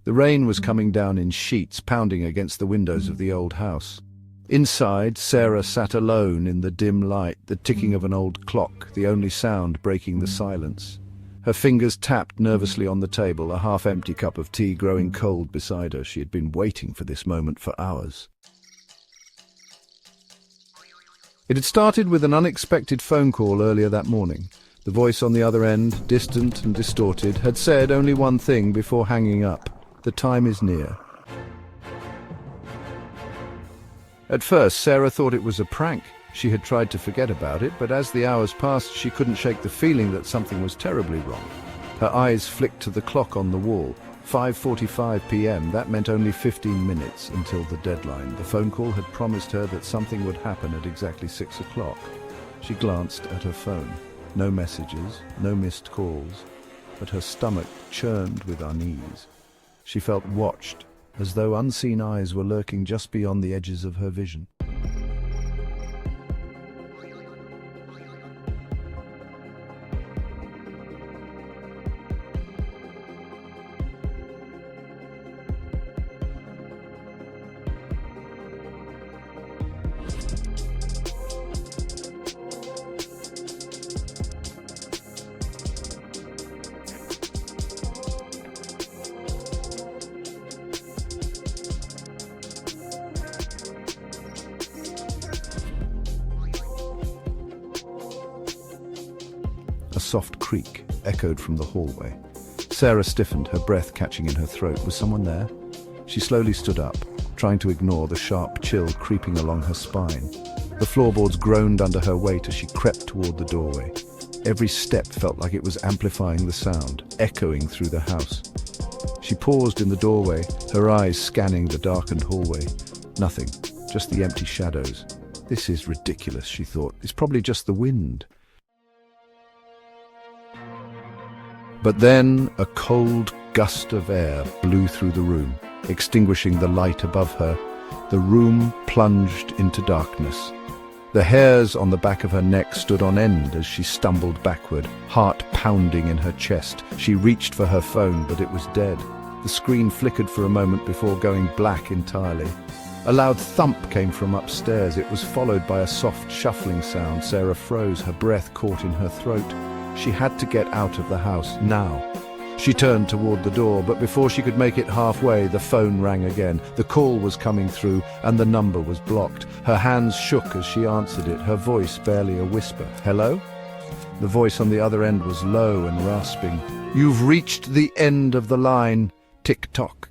The rain was coming down in sheets, pounding against the windows of the old house. Inside, Sarah sat alone in the dim light, the ticking of an old clock, the only sound breaking the silence. Her fingers tapped nervously on the table, a half-empty cup of tea growing cold beside her. She had been waiting for this moment for hours. It had started with an unexpected phone call earlier that morning. The voice on the other end, distant and distorted, had said only one thing before hanging up: "The time is near." At first, Sarah thought it was a prank. She had tried to forget about it, but as the hours passed, she couldn't shake the feeling that something was terribly wrong. Her eyes flicked to the clock on the wall. 5:45 p.m. That meant only 15 minutes until the deadline. The phone call had promised her that something would happen at exactly 6 o'clock. She glanced at her phone. No messages, no missed calls, but her stomach churned with unease. She felt watched, as though unseen eyes were lurking just beyond the edges of her vision. A soft creak echoed from the hallway. Sarah stiffened, her breath catching in her throat. Was someone there? She slowly stood up, trying to ignore the sharp chill creeping along her spine. The floorboards groaned under her weight as she crept toward the doorway. Every step felt like it was amplifying the sound, echoing through the house. She paused in the doorway, her eyes scanning the darkened hallway. Nothing, just the empty shadows. This is ridiculous, she thought. It's probably just the wind. But then a cold gust of air blew through the room, extinguishing the light above her. The room plunged into darkness. The hairs on the back of her neck stood on end as she stumbled backward, heart pounding in her chest. She reached for her phone, but it was dead. The screen flickered for a moment before going black entirely. A loud thump came from upstairs. It was followed by a soft shuffling sound. Sarah froze, her breath caught in her throat. She had to get out of the house, now. She turned toward the door, but before she could make it halfway, the phone rang again. The call was coming through, and the number was blocked. Her hands shook as she answered it, her voice barely a whisper. "Hello?" The voice on the other end was low and rasping. "You've reached the end of the line. Tick-tock."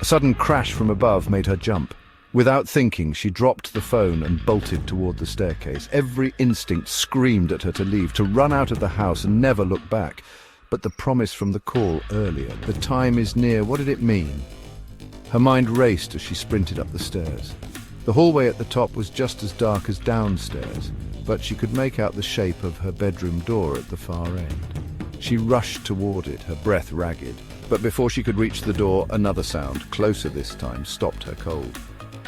A sudden crash from above made her jump. Without thinking, she dropped the phone and bolted toward the staircase. Every instinct screamed at her to leave, to run out of the house and never look back. But the promise from the call earlier, "The time is near," what did it mean? Her mind raced as she sprinted up the stairs. The hallway at the top was just as dark as downstairs, but she could make out the shape of her bedroom door at the far end. She rushed toward it, her breath ragged. But before she could reach the door, another sound, closer this time, stopped her cold.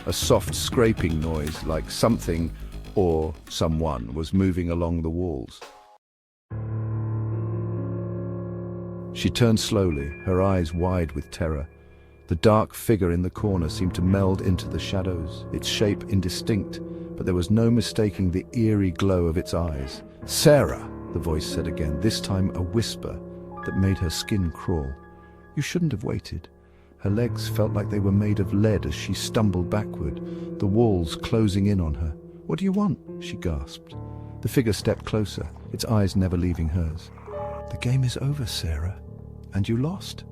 A soft scraping noise, like something or someone was moving along the walls. She turned slowly, her eyes wide with terror. The dark figure in the corner seemed to meld into the shadows, its shape indistinct, but there was no mistaking the eerie glow of its eyes. "Sarah," the voice said again, this time a whisper that made her skin crawl. "You shouldn't have waited." Her legs felt like they were made of lead as she stumbled backward, the walls closing in on her. "What do you want?" she gasped. The figure stepped closer, its eyes never leaving hers. "The game is over, Sarah, and you lost."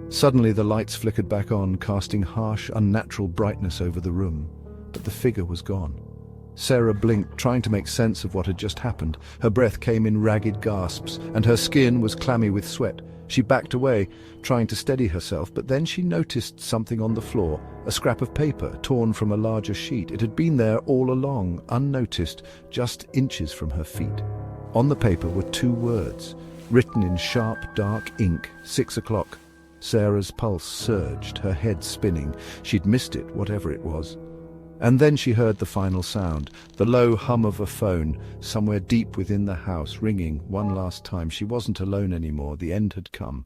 Suddenly the lights flickered back on, casting harsh, unnatural brightness over the room, but the figure was gone. Sarah blinked, trying to make sense of what had just happened. Her breath came in ragged gasps, and her skin was clammy with sweat. She backed away, trying to steady herself, but then she noticed something on the floor, a scrap of paper torn from a larger sheet. It had been there all along, unnoticed, just inches from her feet. On the paper were 2 words, written in sharp, dark ink, 6 o'clock. Sarah's pulse surged, her head spinning. She'd missed it, whatever it was. And then she heard the final sound, the low hum of a phone, somewhere deep within the house, ringing one last time. She wasn't alone anymore. The end had come.